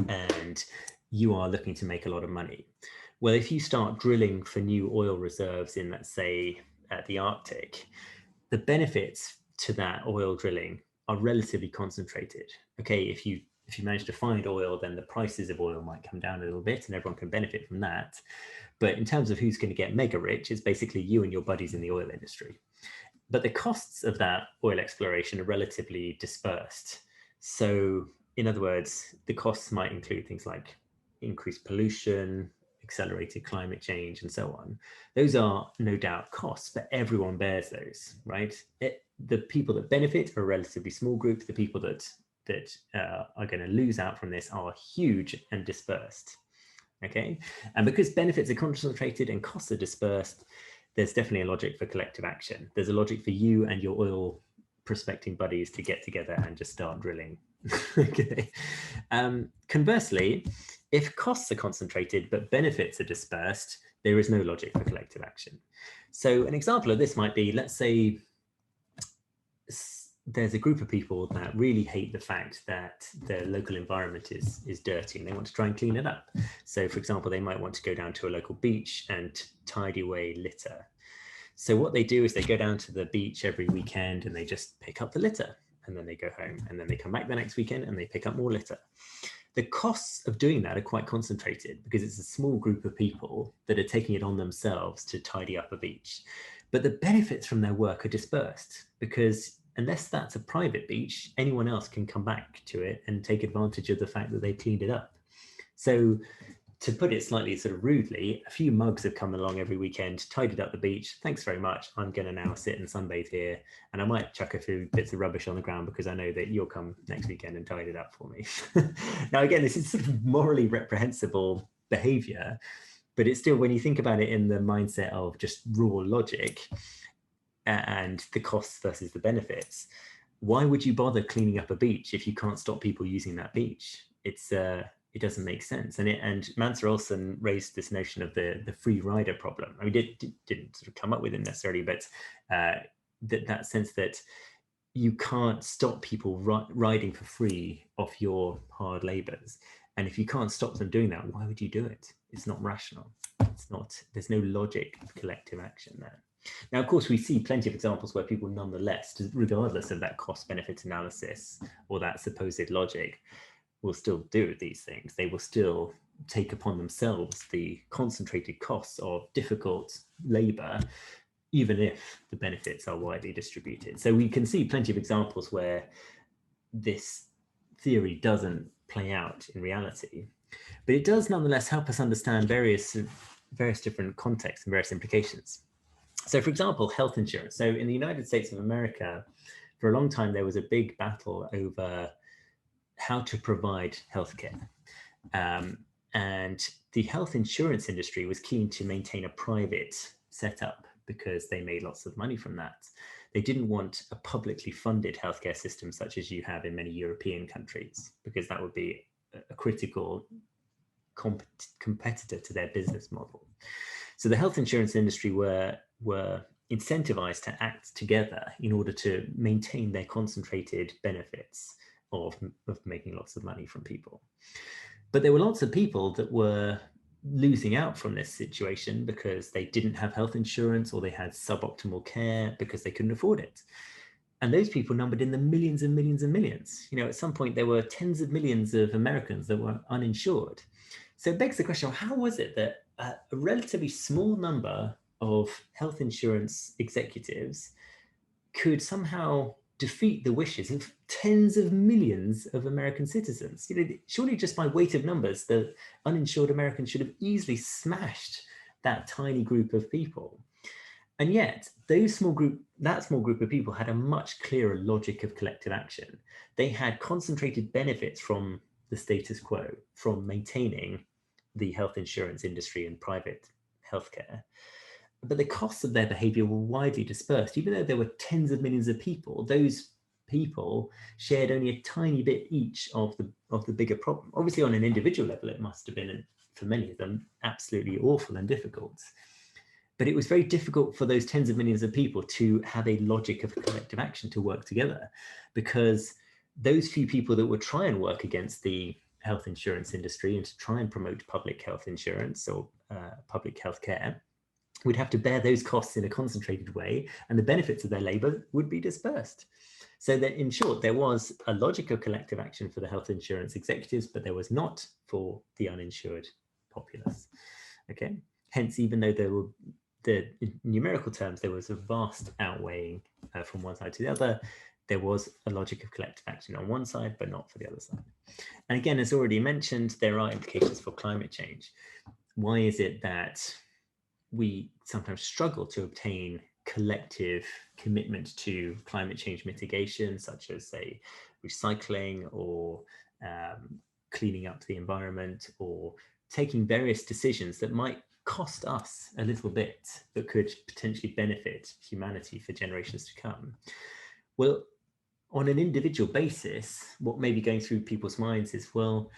and you are looking to make a lot of money. Well, if you start drilling for new oil reserves in, let's say, the Arctic, the benefits to that oil drilling are relatively concentrated. Okay, if you manage to find oil, then the prices of oil might come down a little bit and everyone can benefit from that. But in terms of who's going to get mega rich, it's basically you and your buddies in the oil industry. But the costs of that oil exploration are relatively dispersed. So in other words, the costs might include things like increased pollution, accelerated climate change, and so on. Those are no doubt costs, but everyone bears those, right? The people that benefit are a relatively small group. The people that are going to lose out from this are huge and dispersed. Okay, and because benefits are concentrated and costs are dispersed, there's definitely a logic for collective action. There's a logic for you and your oil prospecting buddies to get together and just start drilling. Okay. Conversely, if costs are concentrated but benefits are dispersed, there is no logic for collective action. So an example of this might be, let's say there's a group of people that really hate the fact that their local environment is dirty and they want to try and clean it up. So for example, they might want to go down to a local beach and tidy away litter. So what they do is they go down to the beach every weekend and they just pick up the litter, and then they go home, and then they come back the next weekend and they pick up more litter. The costs of doing that are quite concentrated because it's a small group of people that are taking it on themselves to tidy up a beach. But the benefits from their work are dispersed because unless that's a private beach, anyone else can come back to it and take advantage of the fact that they cleaned it up. So to put it slightly sort of rudely, a few mugs have come along every weekend, tidied up the beach. Thanks very much. I'm going to now sit and sunbathe here. And I might chuck a few bits of rubbish on the ground because I know that you'll come next weekend and tidy it up for me. Now, again, this is sort of morally reprehensible behavior, but it's still, when you think about it in the mindset of just raw logic and the costs versus the benefits, why would you bother cleaning up a beach if you can't stop people using that beach? It doesn't make sense. And Mansur Olson raised this notion of the free rider problem. I mean, it didn't sort of come up with it necessarily, but that sense that you can't stop people riding for free off your hard labors. And if you can't stop them doing that, why would you do it? It's not rational. There's no logic of collective action there. Now, of course, we see plenty of examples where people nonetheless, regardless of that cost-benefit analysis or that supposed logic, will still do these things. They will still take upon themselves the concentrated costs of difficult labor, even if the benefits are widely distributed. So we can see plenty of examples where this theory doesn't play out in reality, but it does nonetheless help us understand various different contexts and various implications. So for example, health insurance. So in the United States of America, for a long time, there was a big battle over how to provide healthcare. And the health insurance industry was keen to maintain a private setup because they made lots of money from that. They didn't want a publicly funded healthcare system such as you have in many European countries, because that would be a critical competitor to their business model. So the health insurance industry were incentivized to act together in order to maintain their concentrated benefits of making lots of money from people. But there were lots of people that were losing out from this situation because they didn't have health insurance, or they had suboptimal care because they couldn't afford it. And those people numbered in the millions and millions and millions. You know, at some point there were tens of millions of Americans that were uninsured. So it begs the question, how was it that a relatively small number of health insurance executives could somehow defeat the wishes of tens of millions of American citizens? You know, surely just by weight of numbers, the uninsured Americans should have easily smashed that tiny group of people. And yet, that small group of people had a much clearer logic of collective action. They had concentrated benefits from the status quo, from maintaining the health insurance industry and private healthcare. But the costs of their behavior were widely dispersed. Even though there were tens of millions of people, those people shared only a tiny bit each of the bigger problem. Obviously, on an individual level, it must have been, for many of them, absolutely awful and difficult. But it was very difficult for those tens of millions of people to have a logic of collective action to work together, because those few people that would try and work against the health insurance industry and to try and promote public health insurance or public health care would have to bear those costs in a concentrated way, and the benefits of their labor would be dispersed. So that, in short, there was a logic of collective action for the health insurance executives, but there was not for the uninsured populace. Okay. Hence, even though in numerical terms, there was a vast outweighing from one side to the other, there was a logic of collective action on one side, but not for the other side. And again, as already mentioned, there are implications for climate change. Why is it that we sometimes struggle to obtain collective commitment to climate change mitigation, such as, say, recycling or cleaning up the environment, or taking various decisions that might cost us a little bit that could potentially benefit humanity for generations to come. Well, on an individual basis, what may be going through people's minds is, well,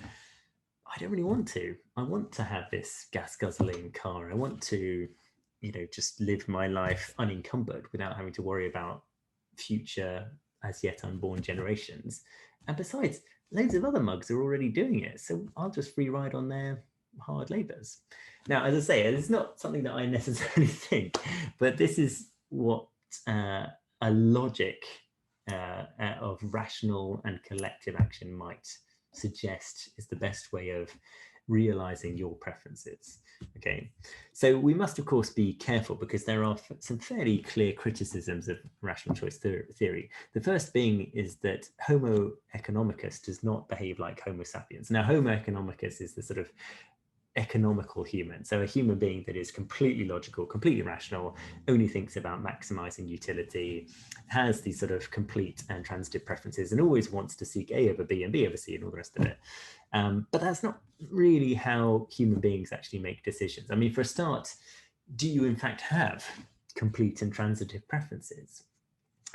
I don't really want to. I want to have this gas guzzling car. I want to, just live my life unencumbered without having to worry about future as yet unborn generations. And besides, loads of other mugs are already doing it. So I'll just free ride on their hard labors. Now, as I say, it's not something that I necessarily think, but this is what a logic of rational and collective action might suggest is the best way of realizing your preferences. Okay, so we must of course be careful because there are some fairly clear criticisms of rational choice theory. The first being is that Homo economicus does not behave like Homo sapiens. Now, Homo economicus is the sort of economical human, so a human being that is completely logical, completely rational, only thinks about maximizing utility, has these sort of complete and transitive preferences, and always wants to seek A over B and B over C and all the rest of it. But that's not really how human beings actually make decisions. I mean, for a start, do you in fact have complete and transitive preferences?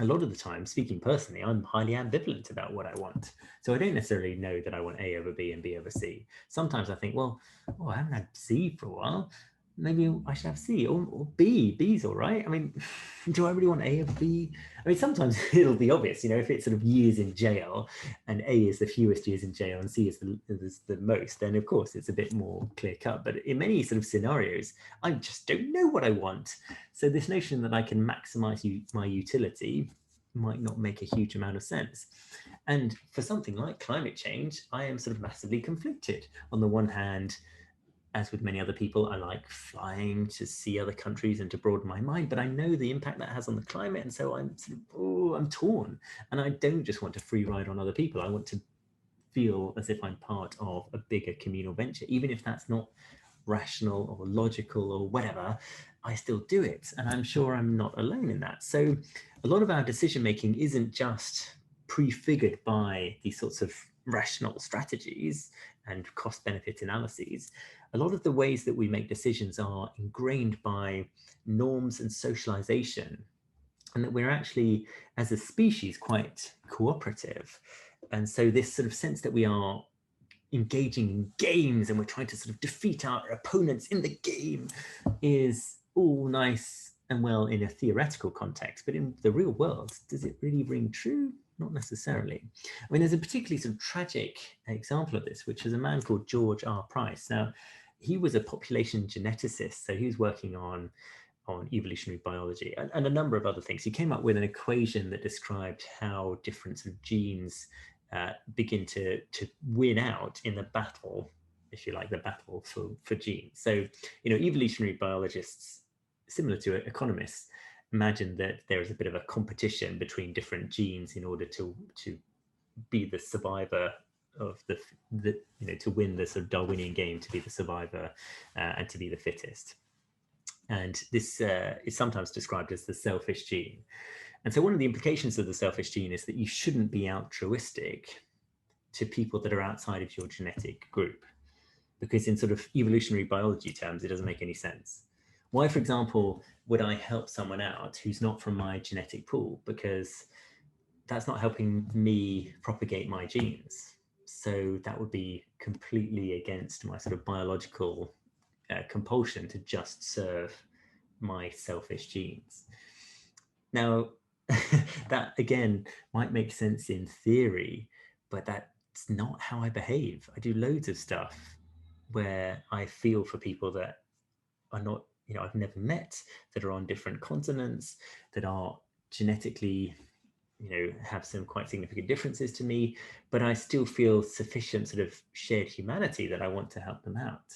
A lot of the time, speaking personally, I'm highly ambivalent about what I want. So I don't necessarily know that I want A over B and B over C. Sometimes I think, well, I haven't had C for a while. Maybe I should have C or B. B's all right. I mean, do I really want A over B? I mean, sometimes it'll be obvious, if it's sort of years in jail and A is the fewest years in jail and C is the most, then of course it's a bit more clear cut. But in many sort of scenarios, I just don't know what I want. So this notion that I can maximize my utility might not make a huge amount of sense. And for something like climate change, I am sort of massively conflicted. On the one hand, as with many other people, I like flying to see other countries and to broaden my mind, but I know the impact that has on the climate. And so I'm sort of, I'm torn. And I don't just want to free ride on other people. I want to feel as if I'm part of a bigger communal venture, even if that's not rational or logical or whatever, I still do it. And I'm sure I'm not alone in that. So a lot of our decision making isn't just prefigured by these sorts of rational strategies and cost benefit analyses. A lot of the ways that we make decisions are ingrained by norms and socialization, and that we're actually, as a species, quite cooperative. And so this sort of sense that we are engaging in games and we're trying to sort of defeat our opponents in the game is all nice and well in a theoretical context, but in the real world, does it really ring true? Not necessarily. I mean, there's a particularly sort of tragic example of this, which is a man called George R. Price. Now, he was a population geneticist, so he was working on evolutionary biology and a number of other things. He came up with an equation that described how different sort of genes begin to win out in the battle, if you like, the battle for genes. So, evolutionary biologists, similar to economists, imagine that there is a bit of a competition between different genes in order to be the survivor of the to win the sort of Darwinian game, to be the survivor and to be the fittest. And this is sometimes described as the selfish gene. And so one of the implications of the selfish gene is that you shouldn't be altruistic to people that are outside of your genetic group, because in sort of evolutionary biology terms, it doesn't make any sense. Why, for example, would I help someone out who's not from my genetic pool? Because that's not helping me propagate my genes. So that would be completely against my sort of biological compulsion to just serve my selfish genes. Now, that again might make sense in theory, but that's not how I behave. I do loads of stuff where I feel for people that are not, I've never met, that are on different continents, that are genetically, have some quite significant differences to me, but I still feel sufficient sort of shared humanity that I want to help them out.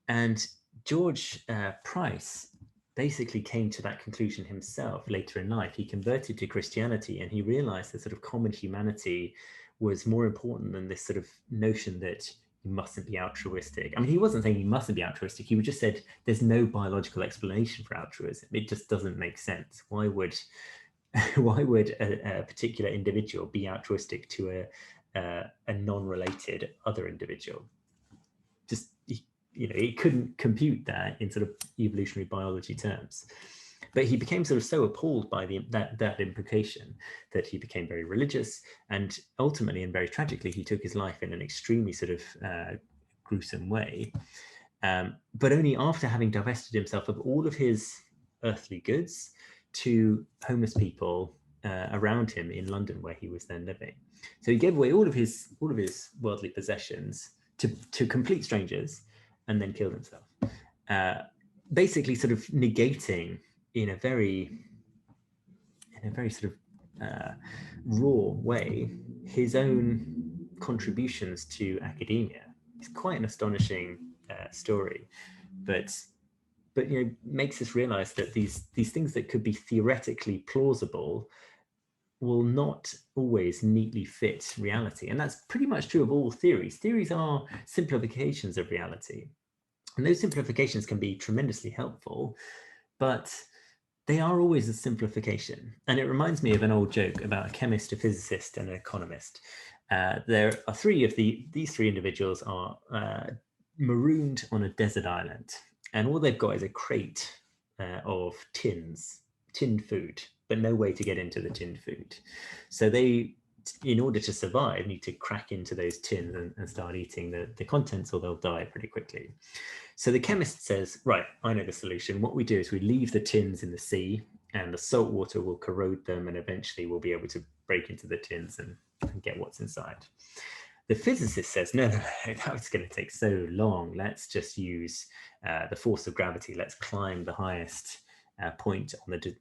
And George Price basically came to that conclusion himself later in life. He converted to Christianity and he realized that sort of common humanity was more important than this sort of notion that you mustn't be altruistic. I mean, he wasn't saying you mustn't be altruistic. He just said there's no biological explanation for altruism. It just doesn't make sense. Why would a particular individual be altruistic to a non-related other individual? Just it couldn't compute that in sort of evolutionary biology terms. But he became sort of so appalled by that implication that he became very religious, and ultimately and very tragically, he took his life in an extremely sort of gruesome way. But only after having divested himself of all of his earthly goods to homeless people around him in London, where he was then living. So he gave away all of his worldly possessions to complete strangers, and then killed himself. Basically, sort of negating in a very sort of raw way his own contributions to academia. It's quite an astonishing story, but makes us realize that these things that could be theoretically plausible will not always neatly fit reality. And that's pretty much true of all theories. Theories are simplifications of reality. And those simplifications can be tremendously helpful, but they are always a simplification. And it reminds me of an old joke about a chemist, a physicist, and an economist. There are these three individuals are marooned on a desert island, and all they've got is a crate of tinned food, but no way to get into the tinned food. So they, in order to survive, need to crack into those tins and start eating the contents, or they'll die pretty quickly. So the chemist says, right, I know the solution. What we do is we leave the tins in the sea, and the salt water will corrode them, and eventually we'll be able to break into the tins and get what's inside. The physicist says, no, that's going to take so long. Let's just use the force of gravity. Let's climb the highest point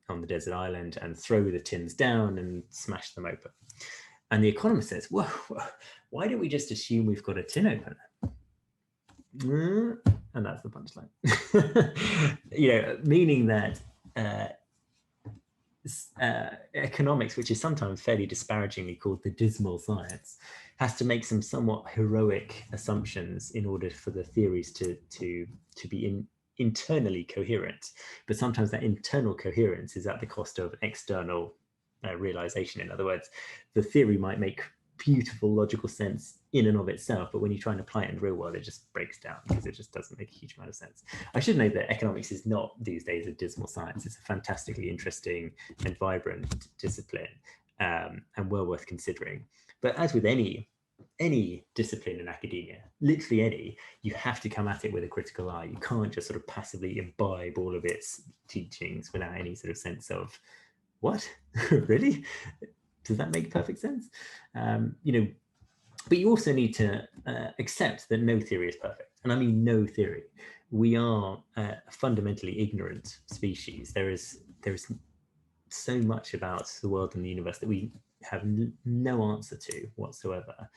on the desert island and throw the tins down and smash them open. And the economist says, whoa, why don't we just assume we've got a tin opener? And that's the punchline. Meaning that economics, which is sometimes fairly disparagingly called the dismal science, has to make some somewhat heroic assumptions in order for the theories to be internally coherent. But sometimes that internal coherence is at the cost of external realization. In other words, the theory might make beautiful logical sense in and of itself, but when you try and apply it in the real world, it just breaks down because it just doesn't make a huge amount of sense. I should note that economics is not these days a dismal science. It's a fantastically interesting and vibrant discipline, and well worth considering. But as with any discipline in academia, literally any, you have to come at it with a critical eye. You can't just sort of passively imbibe all of its teachings without any sort of sense of, what? Really? Does that make perfect sense? But you also need to accept that no theory is perfect. And I mean no theory. We are a fundamentally ignorant species. There is so much about the world and the universe that we have no answer to whatsoever.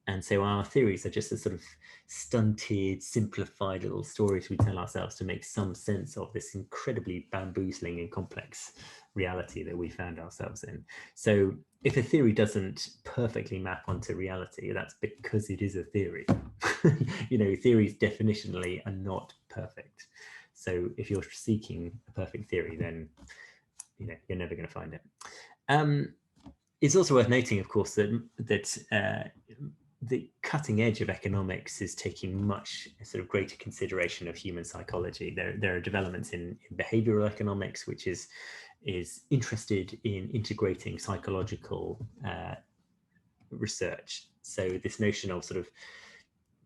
And so our theories are just a sort of stunted, simplified little stories we tell ourselves to make some sense of this incredibly bamboozling and complex reality that we found ourselves in. So if a theory doesn't perfectly map onto reality, that's because it is a theory. Theories definitionally are not perfect. So if you're seeking a perfect theory, then you're never going to find it. It's also worth noting, of course, that the cutting edge of economics is taking much sort of greater consideration of human psychology. There are developments in behavioral economics, which is interested in integrating psychological research. So this notion of sort of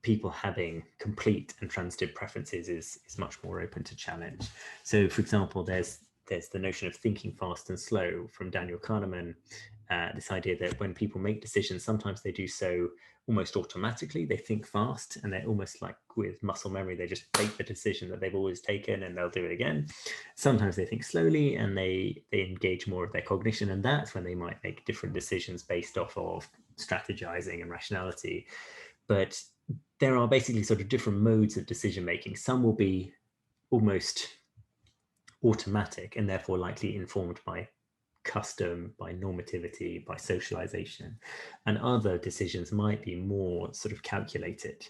people having complete and transitive preferences is much more open to challenge. So, for example, there's the notion of thinking fast and slow from Daniel Kahneman. This idea that when people make decisions, sometimes they do so almost automatically. They think fast, and they're almost like with muscle memory. They just make the decision that they've always taken, and they'll do it again. Sometimes they think slowly, and they engage more of their cognition, and that's when they might make different decisions based off of strategizing and rationality. But there are basically sort of different modes of decision making. Some will be almost automatic and therefore likely informed by custom, by normativity, by socialization, and other decisions might be more sort of calculated.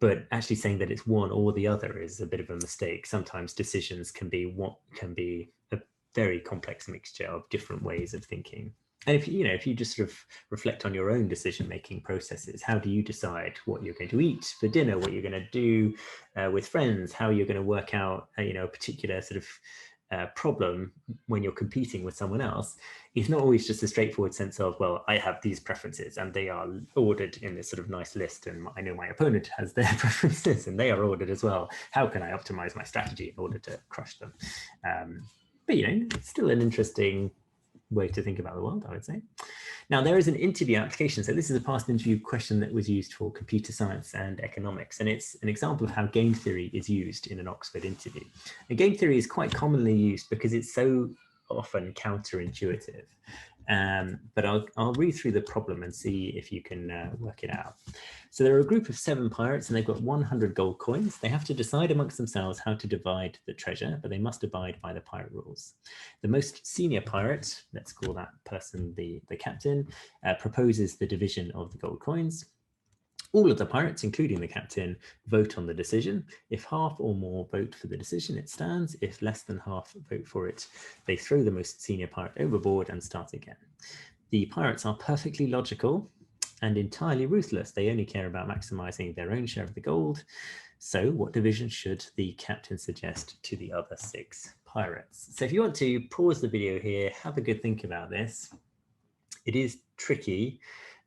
But actually saying that it's one or the other is a bit of a mistake. Sometimes decisions can be a very complex mixture of different ways of thinking. And if you just sort of reflect on your own decision-making processes, how do you decide what you're going to eat for dinner, what you're going to do with friends, how you're going to work out, a particular sort of problem when you're competing with someone else? It's not always just a straightforward sense of, well, I have these preferences and they are ordered in this sort of nice list, and I know my opponent has their preferences and they are ordered as well. How can I optimize my strategy in order to crush them? But it's still an interesting way to think about the world, I would say. Now, there is an interview application. So this is a past interview question that was used for computer science and economics. And it's an example of how game theory is used in an Oxford interview. And game theory is quite commonly used because it's so often counterintuitive. But I'll read through the problem and see if you can work it out. So there are a group of 7 pirates and they've got 100 gold coins. They have to decide amongst themselves how to divide the treasure, but they must abide by the pirate rules. The most senior pirate, let's call that person the captain, proposes the division of the gold coins. All of the pirates, including the captain, vote on the decision. If half or more vote for the decision, it stands. If less than half vote for it, they throw the most senior pirate overboard and start again. The pirates are perfectly logical and entirely ruthless. They only care about maximizing their own share of the gold. So what division should the captain suggest to the other 6 pirates? So if you want to pause the video here, have a good think about this. It is tricky.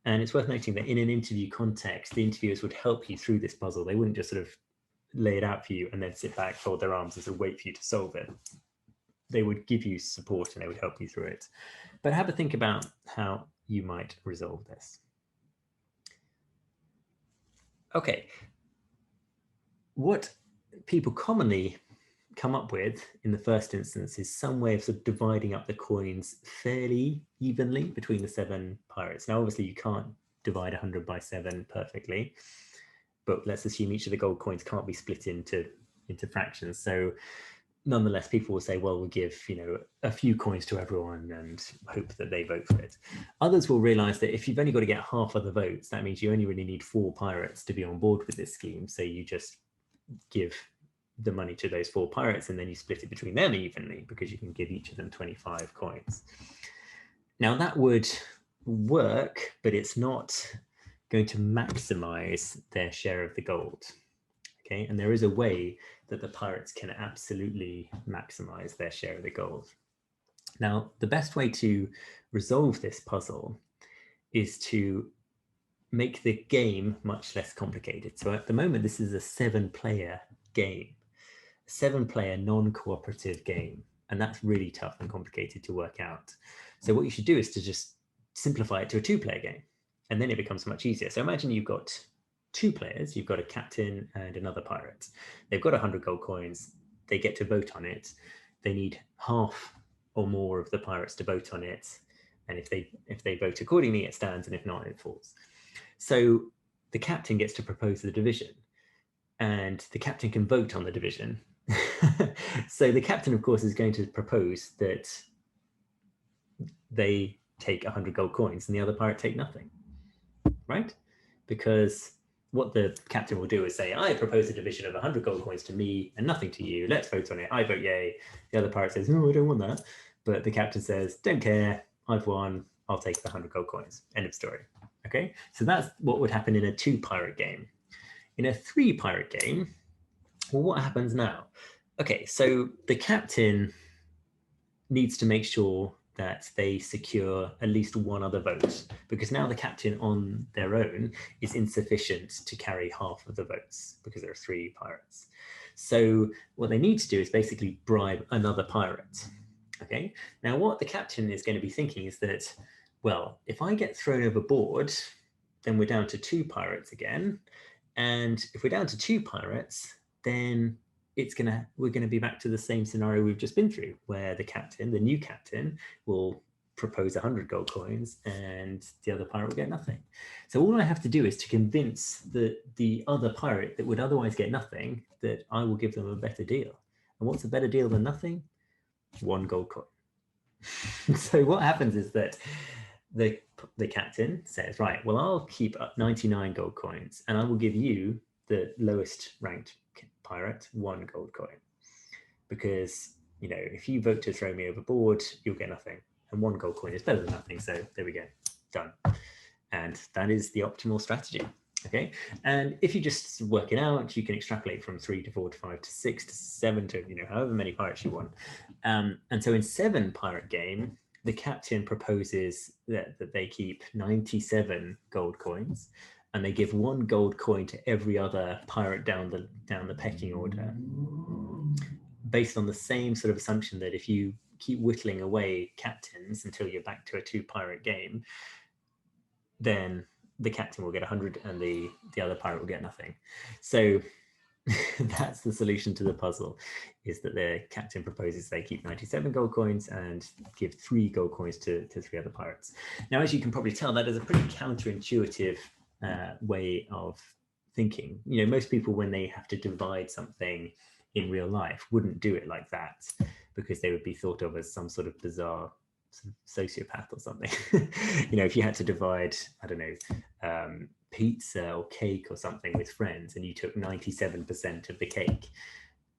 And it's worth noting that in an interview context, the interviewers would help you through this puzzle. They wouldn't just sort of lay it out for you and then sit back, fold their arms and sort of wait for you to solve it. They would give you support and they would help you through it. But have a think about how you might resolve this. Okay. What people commonly come up with in the first instance is some way of sort of dividing up the coins fairly evenly between the 7 pirates. Now, obviously, you can't divide 100 by 7 perfectly, but let's assume each of the gold coins can't be split into fractions. So nonetheless, people will say, well, we'll give a few coins to everyone and hope that they vote for it. Others will realize that if you've only got to get half of the votes, that means you only really need 4 pirates to be on board with this scheme. So you just give the money to those 4 pirates and then you split it between them evenly because you can give each of them 25 coins. Now that would work, but it's not going to maximize their share of the gold. Okay, and there is a way that the pirates can absolutely maximize their share of the gold. Now, the best way to resolve this puzzle is to make the game much less complicated. So at the moment, this is a 7-player game, 7-player non-cooperative game, and that's really tough and complicated to work out. So what you should do is to just simplify it to a 2-player game, and then it becomes much easier. So imagine you've got 2 players, you've got a captain and another pirate. They've got 100 gold coins, they get to vote on it. They need half or more of the pirates to vote on it, and if they vote accordingly, it stands, and if not, it falls. So the captain gets to propose the division, and the captain can vote on the division. So the captain, of course, is going to propose that they take 100 gold coins and the other pirate take nothing, right? Because what the captain will do is say, I propose a division of 100 gold coins to me and nothing to you. Let's vote on it. I vote yay. The other pirate says, no, I don't want that. But the captain says, don't care. I've won. I'll take the 100 gold coins. End of story. Okay, so that's what would happen in a 2-pirate game. In a 3-pirate game, well, what happens now? Okay, so the captain needs to make sure that they secure at least one other vote, because now the captain on their own is insufficient to carry half of the votes because there are 3 pirates. So what they need to do is basically bribe another pirate. Okay, now what the captain is going to be thinking is that, well, if I get thrown overboard, then we're down to 2 pirates again. And if we're down to 2 pirates, then we're gonna be back to the same scenario we've just been through, where the captain, the new captain, will propose 100 gold coins and the other pirate will get nothing. So all I have to do is to convince the other pirate that would otherwise get nothing that I will give them a better deal. And what's a better deal than nothing? 1 gold coin. So what happens is that the captain says, right, well, I'll keep up 99 gold coins and I will give you, the lowest ranked pirate, 1 gold coin. Because, if you vote to throw me overboard, you'll get nothing. and 1 gold coin is better than nothing. So there we go, done. And that is the optimal strategy. Okay, and if you just work it out, you can extrapolate from 3 to 4 to 5 to 6 to 7 to, however many pirates you want. And so in 7 pirate game, the captain proposes that they keep 97 gold coins, and they give 1 gold coin to every other pirate down the pecking order, based on the same sort of assumption that if you keep whittling away captains until you're back to a 2 pirate game, then the captain will get 100 and the other pirate will get nothing. So that's the solution to the puzzle, is that the captain proposes they keep 97 gold coins and give 3 gold coins to 3 other pirates. Now, as you can probably tell, that is a pretty counterintuitive way of thinking. Most people, when they have to divide something in real life, wouldn't do it like that, because they would be thought of as some sort of bizarre sociopath or something. If you had to divide, I don't know, pizza or cake or something with friends, and you took 97% of the cake,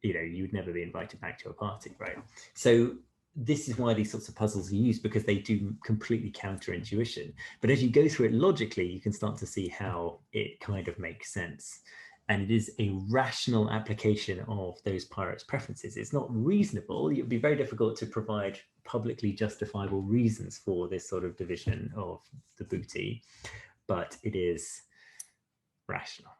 you would never be invited back to a party, right? So this is why these sorts of puzzles are used, because they do completely counter intuition. But as you go through it logically, you can start to see how it kind of makes sense. And it is a rational application of those pirates' preferences. It's not reasonable. It would be very difficult to provide publicly justifiable reasons for this sort of division of the booty, but it is rational.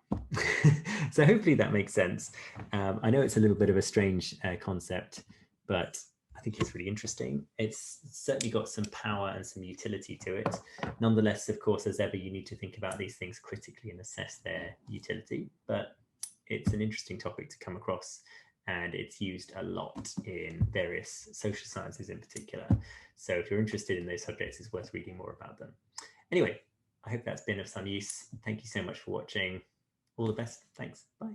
So hopefully that makes sense. I know it's a little bit of a strange concept, but I think it's really interesting. It's certainly got some power and some utility to it. Nonetheless, of course, as ever, you need to think about these things critically and assess their utility. But it's an interesting topic to come across, and it's used a lot in various social sciences in particular. So if you're interested in those subjects, it's worth reading more about them. Anyway, I hope that's been of some use. Thank you so much for watching. All the best. Thanks. Bye.